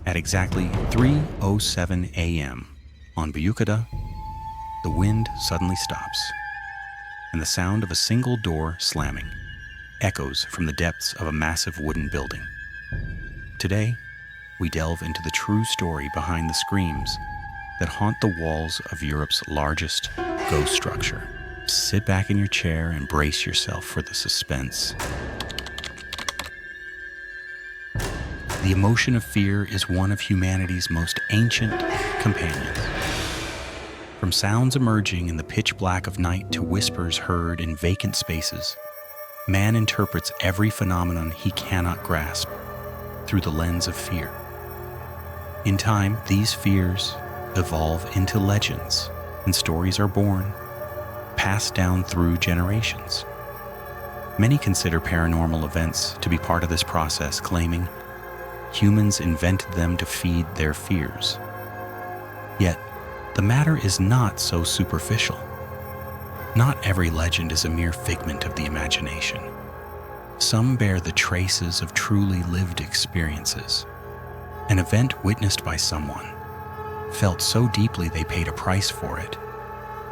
At exactly 3:07 a.m. on Büyükada, the wind suddenly stops, and the sound of a single door slamming echoes from the depths of a massive wooden building. Today, we delve into the true story behind the screams that haunt the walls of Europe's largest ghost structure. Sit back in your chair and brace yourself for the suspense. The emotion of fear is one of humanity's most ancient companions. From sounds emerging in the pitch black of night to whispers heard in vacant spaces, man interprets every phenomenon he cannot grasp through the lens of fear. In time, these fears evolve into legends, and stories are born, passed down through generations. Many consider paranormal events to be part of this process, claiming humans invented them to feed their fears. Yet, the matter is not so superficial. Not every legend is a mere figment of the imagination. Some bear the traces of truly lived experiences. An event witnessed by someone, felt so deeply they paid a price for it,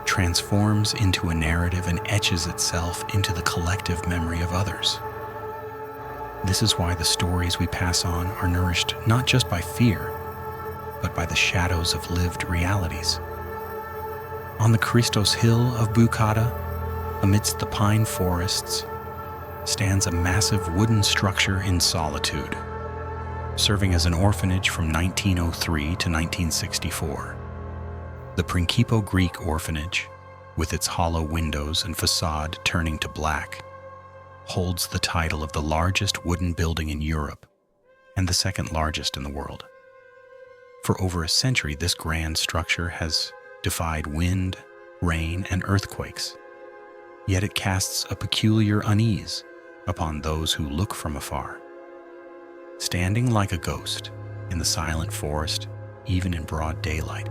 transforms into a narrative and etches itself into the collective memory of others. This is why the stories we pass on are nourished not just by fear, but by the shadows of lived realities. On the Christos Hill of Büyükada, amidst the pine forests, stands a massive wooden structure in solitude, serving as an orphanage from 1903 to 1964. The Prinkipo Greek Orphanage, with its hollow windows and facade turning to black, holds the title of the largest wooden building in Europe and the second largest in the world. For over a century, this grand structure has defied wind, rain, and earthquakes, yet it casts a peculiar unease upon those who look from afar. Standing like a ghost in the silent forest, even in broad daylight,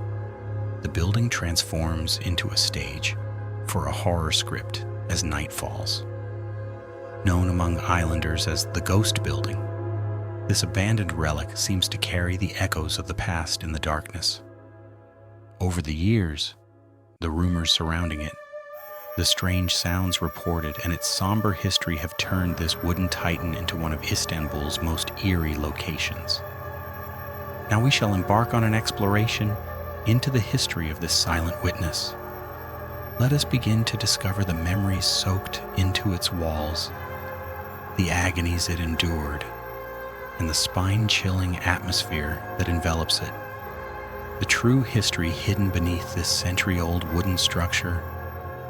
the building transforms into a stage for a horror script as night falls. Known among islanders as the Ghost Building, this abandoned relic seems to carry the echoes of the past in the darkness. Over the years, the rumors surrounding it, the strange sounds reported, and its somber history have turned this wooden titan into one of Istanbul's most eerie locations. Now we shall embark on an exploration into the history of this silent witness. Let us begin to discover the memories soaked into its walls, the agonies it endured, and the spine-chilling atmosphere that envelops it. The true history hidden beneath this century-old wooden structure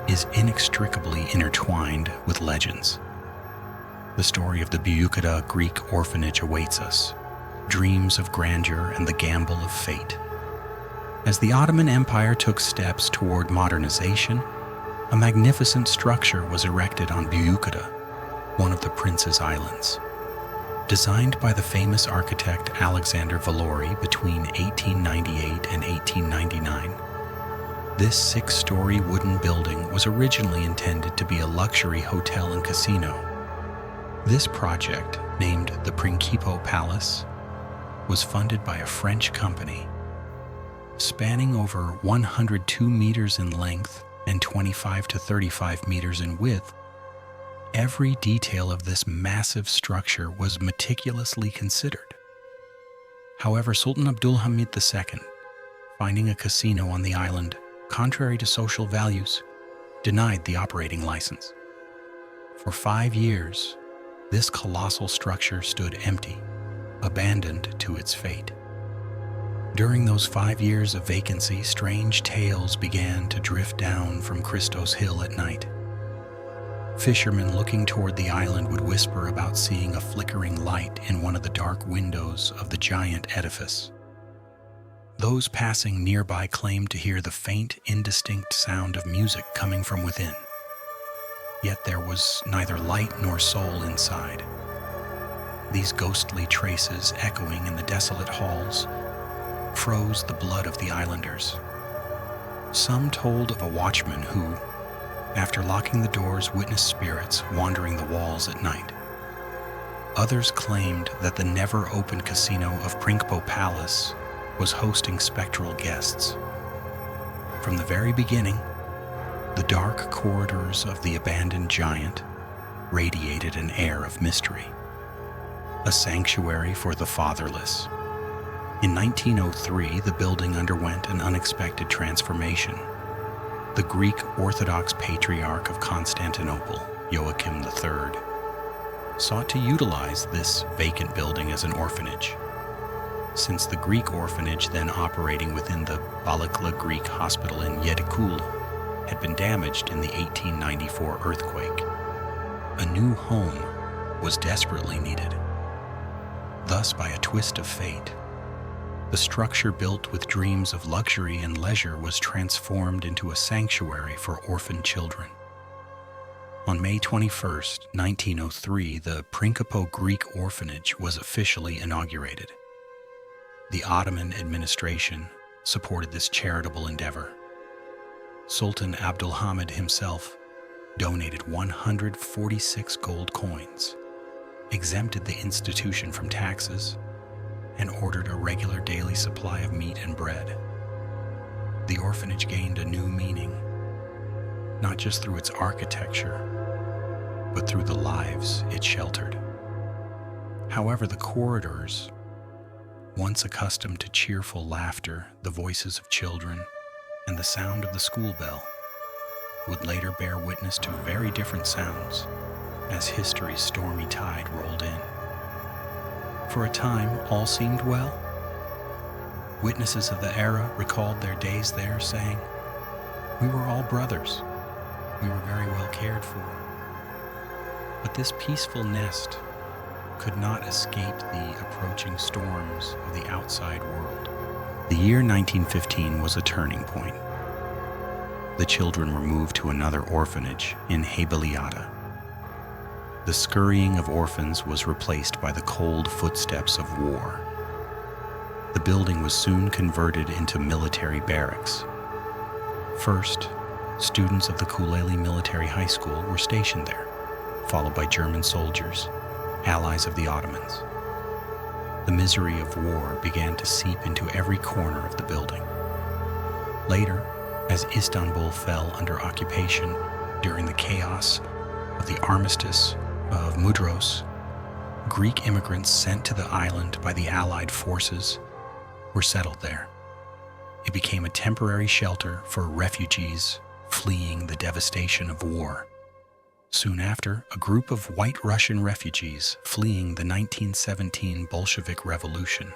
is inextricably intertwined with legends. The story of the Büyükada Greek Orphanage awaits us, dreams of grandeur and the gamble of fate. As the Ottoman Empire took steps toward modernization, a magnificent structure was erected on Büyükada, one of the Prince's Islands. Designed by the famous architect Alexander Valori between 1898 and 1899, this six-story wooden building was originally intended to be a luxury hotel and casino. This project, named the Prinkipo Palace, was funded by a French company. Spanning over 102 meters in length and 25 to 35 meters in width, every detail of this massive structure was meticulously considered. However, Sultan Abdulhamid II, finding a casino on the island contrary to social values, denied the operating license. For 5 years, this colossal structure stood empty, abandoned to its fate. During those 5 years of vacancy, strange tales began to drift down from Christos Hill at night. Fishermen looking toward the island would whisper about seeing a flickering light in one of the dark windows of the giant edifice. Those passing nearby claimed to hear the faint, indistinct sound of music coming from within. Yet there was neither light nor soul inside. These ghostly traces echoing in the desolate halls froze the blood of the islanders. Some told of a watchman who, after locking the doors, witnessed spirits wandering the walls at night. Others claimed that the never-opened casino of Prinkipo Palace was hosting spectral guests. From the very beginning, the dark corridors of the abandoned giant radiated an air of mystery, a sanctuary for the fatherless. In 1903, the building underwent an unexpected transformation. The Greek Orthodox Patriarch of Constantinople, Joachim III, sought to utilize this vacant building as an orphanage. Since the Greek orphanage, then operating within the Büyükada Greek Hospital in Yedikul, had been damaged in the 1894 earthquake, a new home was desperately needed. Thus, by a twist of fate, the structure built with dreams of luxury and leisure was transformed into a sanctuary for orphan children. On May 21, 1903, the Prinkipo Greek Orphanage was officially inaugurated. The Ottoman administration supported this charitable endeavor. Sultan Abdulhamid himself donated 146 gold coins, exempted the institution from taxes, and ordered a regular daily supply of meat and bread. The orphanage gained a new meaning, not just through its architecture, but through the lives it sheltered. However, the corridors, once accustomed to cheerful laughter, the voices of children, and the sound of the school bell, would later bear witness to very different sounds as history's stormy tide rolled in. For a time, all seemed well. Witnesses of the era recalled their days there, saying, "We were all brothers. We were very well cared for." But this peaceful nest could not escape the approaching storms of the outside world. The year 1915 was a turning point. The children were moved to another orphanage in Büyükada. The scurrying of orphans was replaced by the cold footsteps of war. The building was soon converted into military barracks. First, students of the Kuleli Military High School were stationed there, followed by German soldiers, allies of the Ottomans. The misery of war began to seep into every corner of the building. Later, as Istanbul fell under occupation during the chaos of the armistice of Mudros, Greek immigrants sent to the island by the Allied forces were settled there. It became a temporary shelter for refugees fleeing the devastation of war. Soon after, a group of white Russian refugees fleeing the 1917 Bolshevik Revolution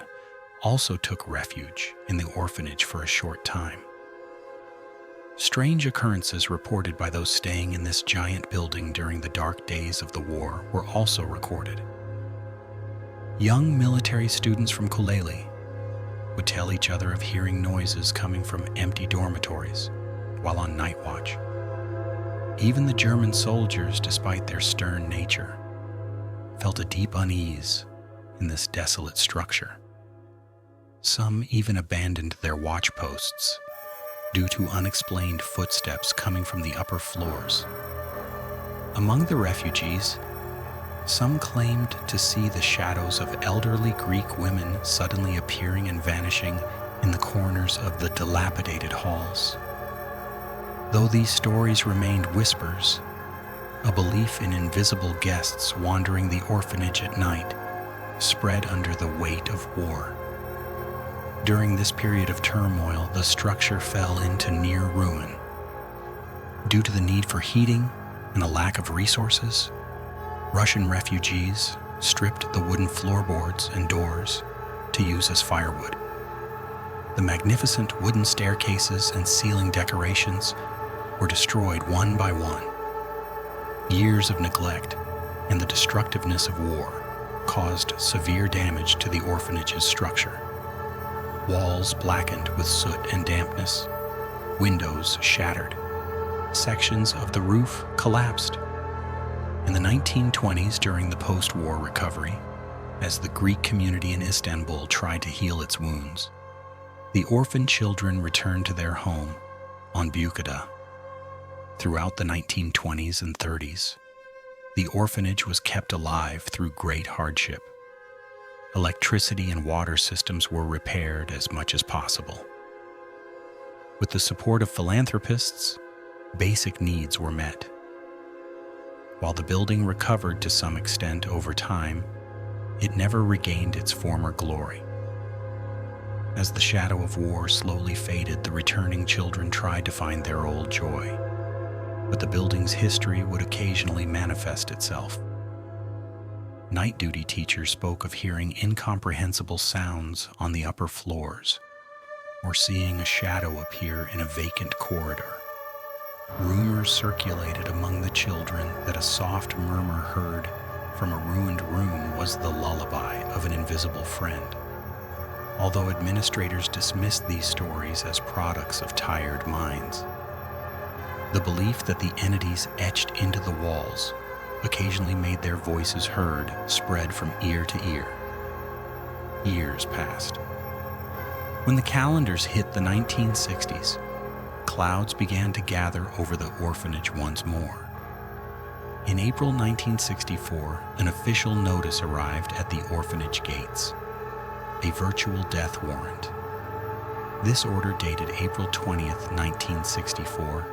also took refuge in the orphanage for a short time. Strange occurrences reported by those staying in this giant building during the dark days of the war were also recorded. Young military students from Kuleli would tell each other of hearing noises coming from empty dormitories while on night watch. Even the German soldiers, despite their stern nature, felt a deep unease in this desolate structure. Some even abandoned their watch posts due to unexplained footsteps coming from the upper floors. Among the refugees, some claimed to see the shadows of elderly Greek women suddenly appearing and vanishing in the corners of the dilapidated halls. Though these stories remained whispers, a belief in invisible guests wandering the orphanage at night spread under the weight of war. During this period of turmoil, the structure fell into near ruin. Due to the need for heating and a lack of resources, Russian refugees stripped the wooden floorboards and doors to use as firewood. The magnificent wooden staircases and ceiling decorations were destroyed one by one. Years of neglect and the destructiveness of war caused severe damage to the orphanage's structure. Walls blackened with soot and dampness, windows shattered, sections of the roof collapsed. In the 1920s, during the post-war recovery, as the Greek community in Istanbul tried to heal its wounds, the orphan children returned to their home on Büyükada. Throughout the 1920s and 30s, The orphanage was kept alive through great hardship. Electricity and water systems were repaired as much as possible. With the support of philanthropists, basic needs were met. While the building recovered to some extent over time, it never regained its former glory. As the shadow of war slowly faded, the returning children tried to find their old joy, but the building's history would occasionally manifest itself. Night duty teachers spoke of hearing incomprehensible sounds on the upper floors, or seeing a shadow appear in a vacant corridor. Rumors circulated among the children that a soft murmur heard from a ruined room was the lullaby of an invisible friend. Although administrators dismissed these stories as products of tired minds, the belief that the entities etched into the walls occasionally made their voices heard spread from ear to ear. Years passed. When the calendars hit the 1960s, clouds began to gather over the orphanage once more. In April 1964, an official notice arrived at the orphanage gates, a virtual death warrant. This order, dated April 20th, 1964,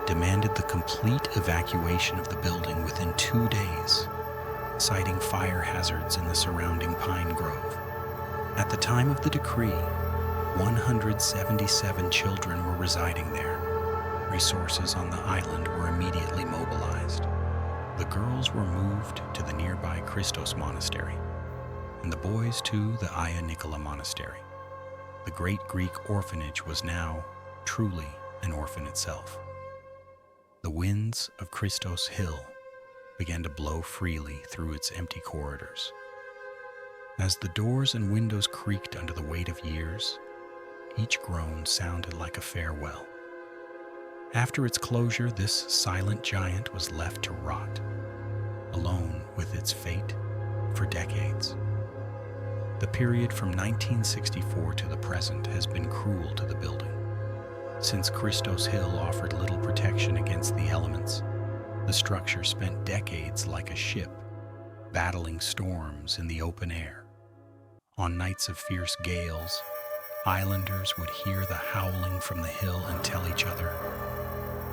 demanded the complete evacuation of the building within 2 days, citing fire hazards in the surrounding pine grove. At the time of the decree, 177 children were residing there. Resources on the island were immediately mobilized. The girls were moved to the nearby Christos Monastery, and the boys to the Aya Nikola Monastery. The Great Greek Orphanage was now truly an orphan itself. The winds of Christos Hill began to blow freely through its empty corridors. As the doors and windows creaked under the weight of years, each groan sounded like a farewell. After its closure, this silent giant was left to rot, alone with its fate for decades. The period from 1964 to the present has been cruel to the building. Since Christos Hill offered little protection against the elements, the structure spent decades like a ship, battling storms in the open air. On nights of fierce gales, islanders would hear the howling from the hill and tell each other,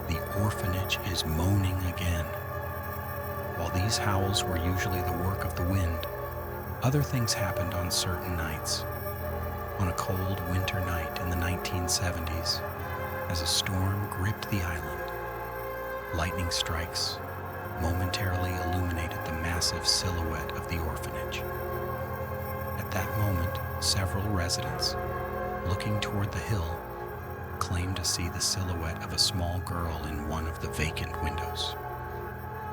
"The orphanage is moaning again." While these howls were usually the work of the wind, other things happened on certain nights. On a cold winter night in the 1970s, as a storm gripped the island, lightning strikes momentarily illuminated the massive silhouette of the orphanage. At that moment, several residents, looking toward the hill, claimed to see the silhouette of a small girl in one of the vacant windows.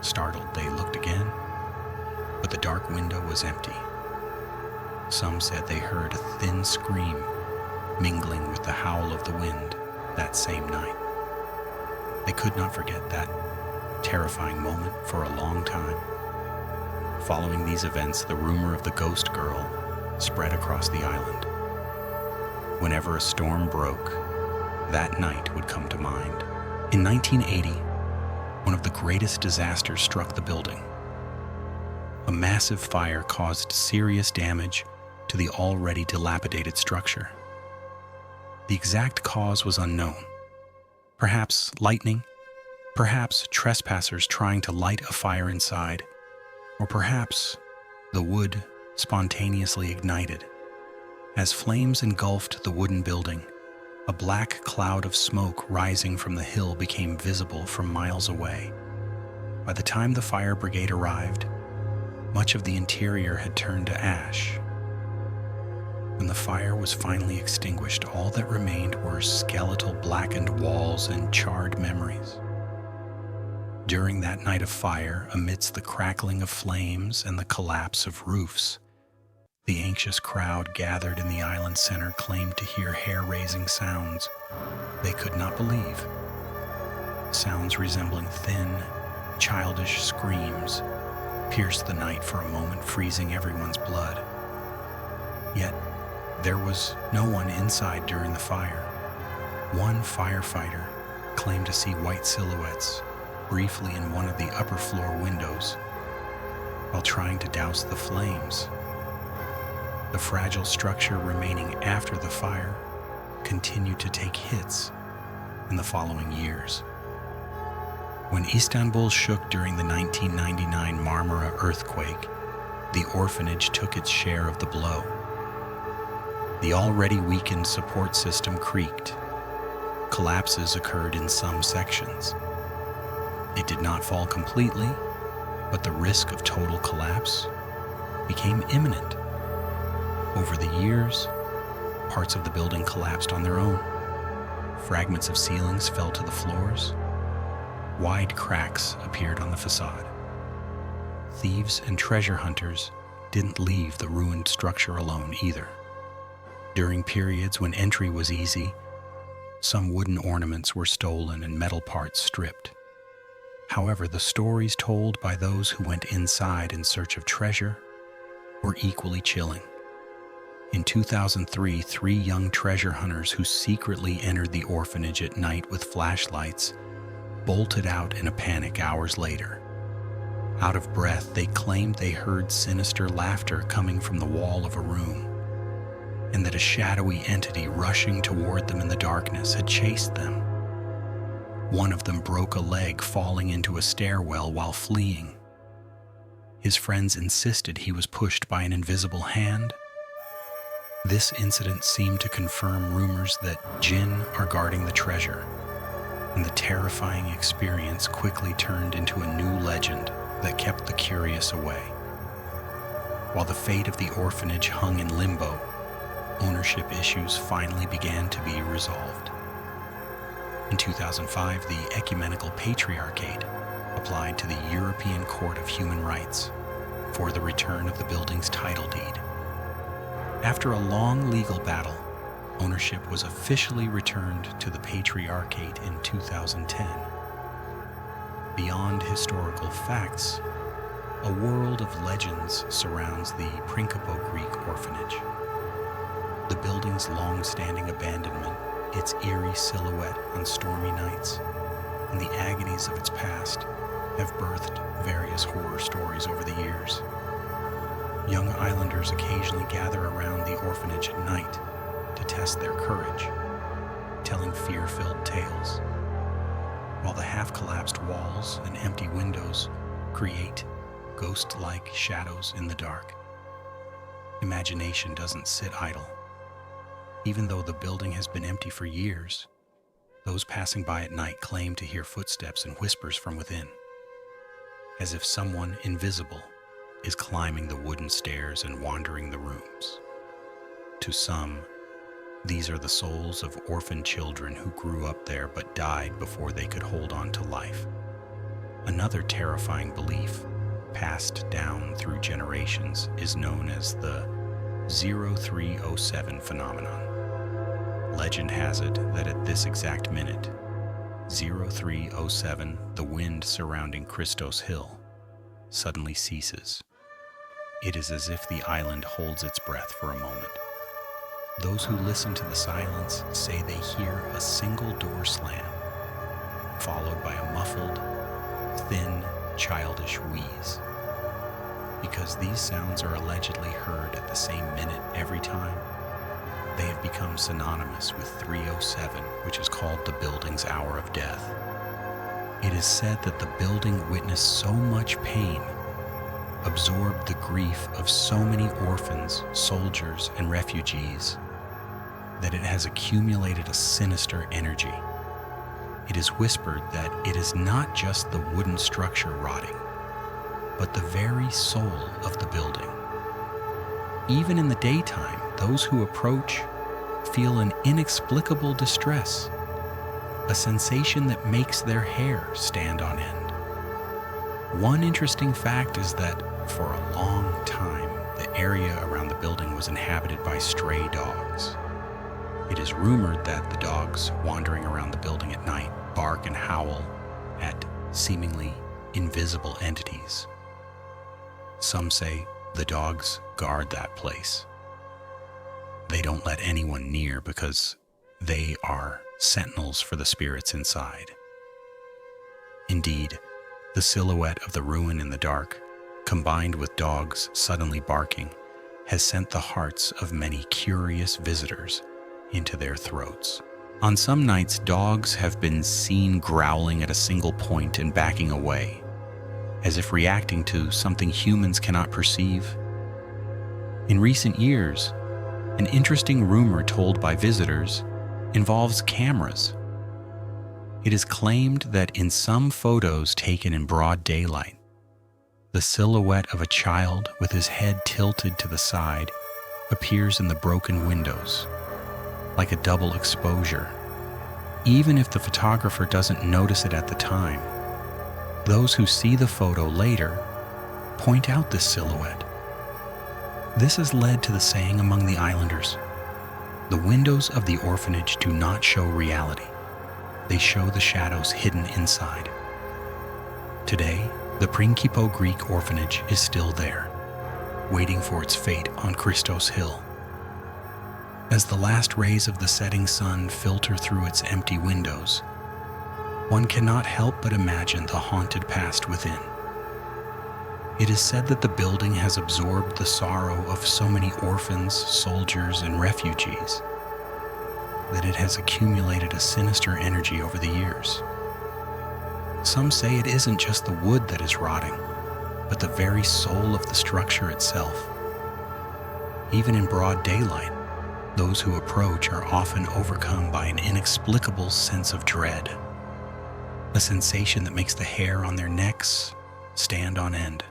Startled, they looked again, but the dark window was empty. Some said they heard a thin scream mingling with the howl of the wind that same night. They could not forget that terrifying moment for a long time. Following these events, the rumor of the ghost girl spread across the island. Whenever a storm broke, that night would come to mind. In 1980, one of the greatest disasters struck the building. A massive fire caused serious damage to the already dilapidated structure. The exact cause was unknown. Perhaps lightning, perhaps trespassers trying to light a fire inside, or perhaps the wood spontaneously ignited. As flames engulfed the wooden building, a black cloud of smoke rising from the hill became visible from miles away. By the time the fire brigade arrived, much of the interior had turned to ash. When the fire was finally extinguished, all that remained were skeletal blackened walls and charred memories. During that night of fire, amidst the crackling of flames and the collapse of roofs, the anxious crowd gathered in the island center claimed to hear hair-raising sounds they could not believe. Sounds resembling thin, childish screams pierced the night for a moment, freezing everyone's blood. Yet, there was no one inside during the fire. One firefighter claimed to see white silhouettes briefly in one of the upper floor windows while trying to douse the flames. The fragile structure remaining after the fire continued to take hits in the following years. When Istanbul shook during the 1999 Marmara earthquake, the orphanage took its share of the blow. The already weakened support system creaked. Collapses occurred in some sections. It did not fall completely, but the risk of total collapse became imminent. Over the years, parts of the building collapsed on their own. Fragments of ceilings fell to the floors. Wide cracks appeared on the facade. Thieves and treasure hunters didn't leave the ruined structure alone either. During periods when entry was easy, some wooden ornaments were stolen and metal parts stripped. However, the stories told by those who went inside in search of treasure were equally chilling. In 2003, 3 young treasure hunters who secretly entered the orphanage at night with flashlights bolted out in a panic hours later. Out of breath, they claimed they heard sinister laughter coming from the wall of a room, and that a shadowy entity rushing toward them in the darkness had chased them. One of them broke a leg falling into a stairwell while fleeing. His friends insisted he was pushed by an invisible hand. This incident seemed to confirm rumors that jinn are guarding the treasure, and the terrifying experience quickly turned into a new legend that kept the curious away. While the fate of the orphanage hung in limbo, ownership issues finally began to be resolved. In 2005, the Ecumenical Patriarchate applied to the European Court of Human Rights for the return of the building's title deed. After a long legal battle, ownership was officially returned to the Patriarchate in 2010. Beyond historical facts, a world of legends surrounds the Prinkipo Greek Orphanage. The building's long-standing abandonment, its eerie silhouette on stormy nights, and the agonies of its past have birthed various horror stories over the years. Young islanders occasionally gather around the orphanage at night to test their courage, telling fear-filled tales, while the half-collapsed walls and empty windows create ghost-like shadows in the dark. Imagination doesn't sit idle. Even though the building has been empty for years, those passing by at night claim to hear footsteps and whispers from within, as if someone invisible is climbing the wooden stairs and wandering the rooms. To some, these are the souls of orphan children who grew up there but died before they could hold on to life. Another terrifying belief, passed down through generations, is known as the 0307 phenomenon. Legend has it that at this exact minute, 0307, the wind surrounding Christos Hill suddenly ceases. It is as if the island holds its breath for a moment. Those who listen to the silence say they hear a single door slam, followed by a muffled, thin, childish wheeze. Because these sounds are allegedly heard at the same minute every time, they have become synonymous with 307, which is called the building's hour of death. It is said that the building witnessed so much pain, absorbed the grief of so many orphans, soldiers, and refugees, that it has accumulated a sinister energy. It is whispered that it is not just the wooden structure rotting, but the very soul of the building. Even in the daytime, those who approach feel an inexplicable distress, a sensation that makes their hair stand on end. One interesting fact is that for a long time, the area around the building was inhabited by stray dogs. It is rumored that the dogs wandering around the building at night bark and howl at seemingly invisible entities. Some say the dogs guard that place. They don't let anyone near because they are sentinels for the spirits inside. Indeed, the silhouette of the ruin in the dark, combined with dogs suddenly barking, has sent the hearts of many curious visitors into their throats. On some nights, dogs have been seen growling at a single point and backing away, as if reacting to something humans cannot perceive. In recent years, an interesting rumor told by visitors involves cameras. It is claimed that in some photos taken in broad daylight, the silhouette of a child with his head tilted to the side appears in the broken windows, like a double exposure. Even if the photographer doesn't notice it at the time, those who see the photo later point out this silhouette. This has led to the saying among the islanders, "The windows of the orphanage do not show reality. They show the shadows hidden inside." Today, the Prinkipo Greek Orphanage is still there, waiting for its fate on Christos Hill. As the last rays of the setting sun filter through its empty windows, one cannot help but imagine the haunted past within. It is said that the building has absorbed the sorrow of so many orphans, soldiers, and refugees, that it has accumulated a sinister energy over the years. Some say it isn't just the wood that is rotting, but the very soul of the structure itself. Even in broad daylight, those who approach are often overcome by an inexplicable sense of dread, a sensation that makes the hair on their necks stand on end.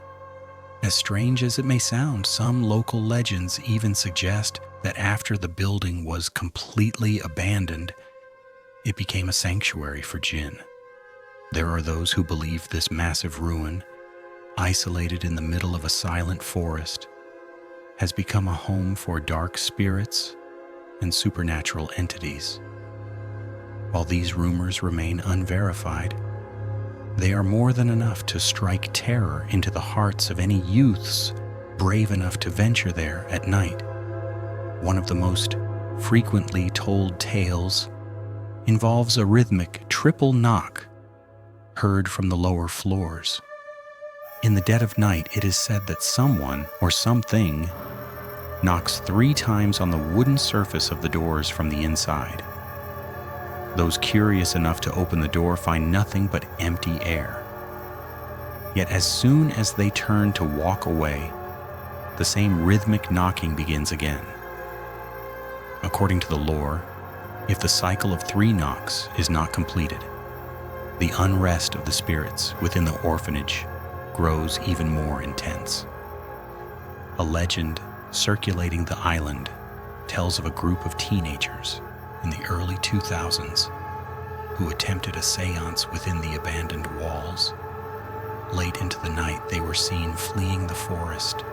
As strange as it may sound, some local legends even suggest that after the building was completely abandoned, it became a sanctuary for jinn. There are those who believe this massive ruin, isolated in the middle of a silent forest, has become a home for dark spirits and supernatural entities. While these rumors remain unverified, they are more than enough to strike terror into the hearts of any youths brave enough to venture there at night. One of the most frequently told tales involves a rhythmic triple knock heard from the lower floors. In the dead of night, it is said that someone or something knocks 3 times on the wooden surface of the doors from the inside. Those curious enough to open the door find nothing but empty air. Yet as soon as they turn to walk away, the same rhythmic knocking begins again. According to the lore, if the cycle of 3 knocks is not completed, the unrest of the spirits within the orphanage grows even more intense. A legend circulating the island tells of a group of teenagers in the early 2000s who attempted a seance within the abandoned walls. Late into the night, they were seen fleeing the forest,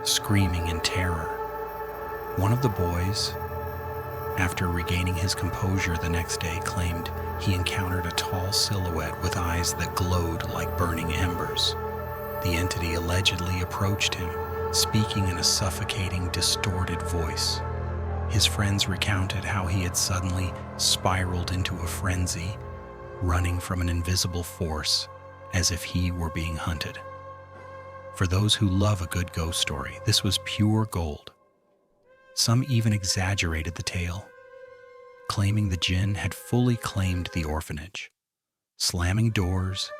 screaming in terror. One of the boys, after regaining his composure the next day, claimed he encountered a tall silhouette with eyes that glowed like burning embers. The entity allegedly approached him, speaking in a suffocating, distorted voice. His friends recounted how he had suddenly spiraled into a frenzy, running from an invisible force as if he were being hunted. For those who love a good ghost story, this was pure gold. Some even exaggerated the tale, claiming the jinn had fully claimed the orphanage, slamming doors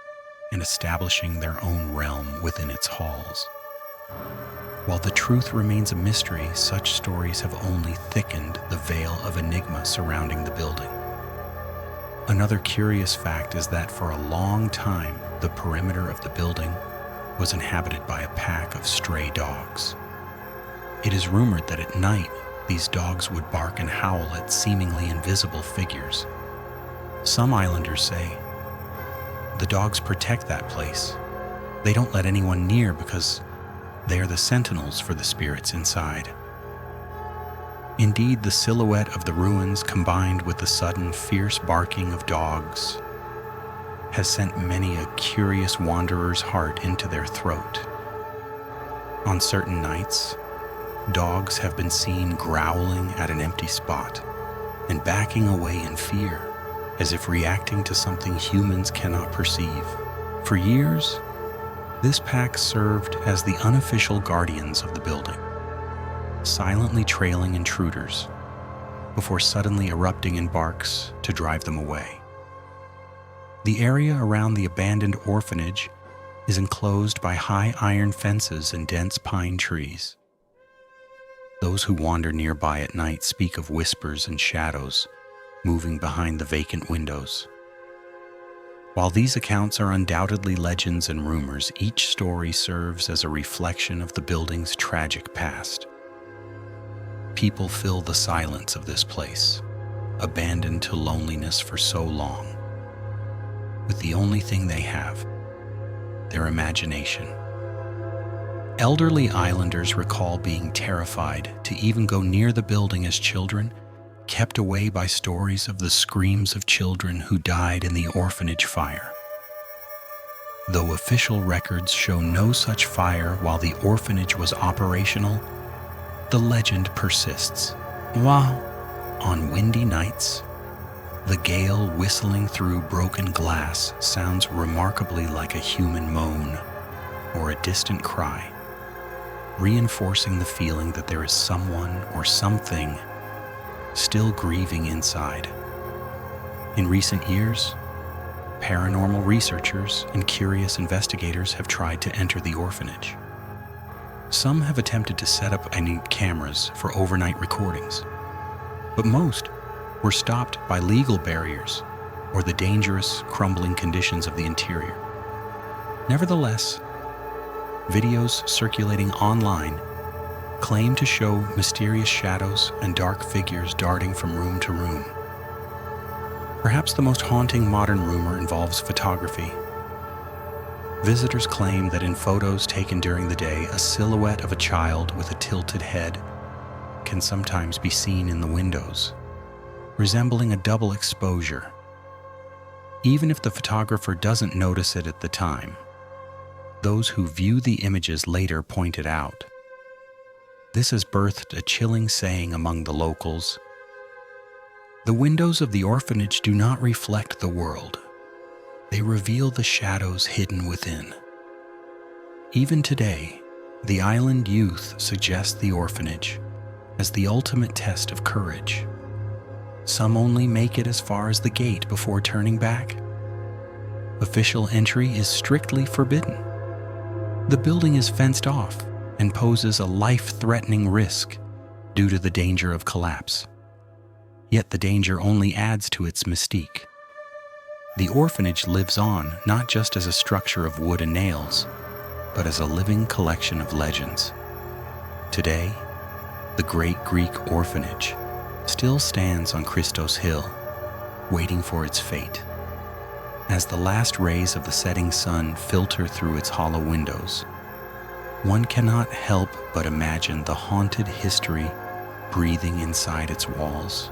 and establishing their own realm within its halls. While the truth remains a mystery, such stories have only thickened the veil of enigma surrounding the building. Another curious fact is that for a long time, the perimeter of the building was inhabited by a pack of stray dogs. It is rumored that at night, these dogs would bark and howl at seemingly invisible figures. Some islanders say the dogs protect that place. They don't let anyone near because they are the sentinels for the spirits inside. Indeed, the silhouette of the ruins combined with the sudden fierce barking of dogs has sent many a curious wanderer's heart into their throat. On certain nights, dogs have been seen growling at an empty spot and backing away in fear, as if reacting to something humans cannot perceive. For years, this pack served as the unofficial guardians of the building, silently trailing intruders before suddenly erupting in barks to drive them away. The area around the abandoned orphanage is enclosed by high iron fences and dense pine trees. Those who wander nearby at night speak of whispers and shadows moving behind the vacant windows. While these accounts are undoubtedly legends and rumors, each story serves as a reflection of the building's tragic past. People fill the silence of this place, abandoned to loneliness for so long, with the only thing they have, their imagination. Elderly islanders recall being terrified to even go near the building as children, kept away by stories of the screams of children who died in the orphanage fire. Though official records show no such fire while the orphanage was operational, the legend persists. Wow! On windy nights, the gale whistling through broken glass sounds remarkably like a human moan or a distant cry, reinforcing the feeling that there is someone or something still grieving inside. In recent years, paranormal researchers and curious investigators have tried to enter the orphanage. Some have attempted to set up cameras for overnight recordings, but most were stopped by legal barriers or the dangerous, crumbling conditions of the interior. Nevertheless, videos circulating online claim to show mysterious shadows and dark figures darting from room to room. Perhaps the most haunting modern rumor involves photography. Visitors claim that in photos taken during the day, a silhouette of a child with a tilted head can sometimes be seen in the windows, resembling a double exposure. Even if the photographer doesn't notice it at the time, those who view the images later point it out. This has birthed a chilling saying among the locals: "The windows of the orphanage do not reflect the world. They reveal the shadows hidden within." Even today, the island youth suggest the orphanage as the ultimate test of courage. Some only make it as far as the gate before turning back. Official entry is strictly forbidden. The building is fenced off and poses a life-threatening risk due to the danger of collapse. Yet the danger only adds to its mystique. The orphanage lives on not just as a structure of wood and nails, but as a living collection of legends. Today, the Great Greek Orphanage still stands on Christos Hill, waiting for its fate. As the last rays of the setting sun filter through its hollow windows, one cannot help but imagine the haunted history breathing inside its walls.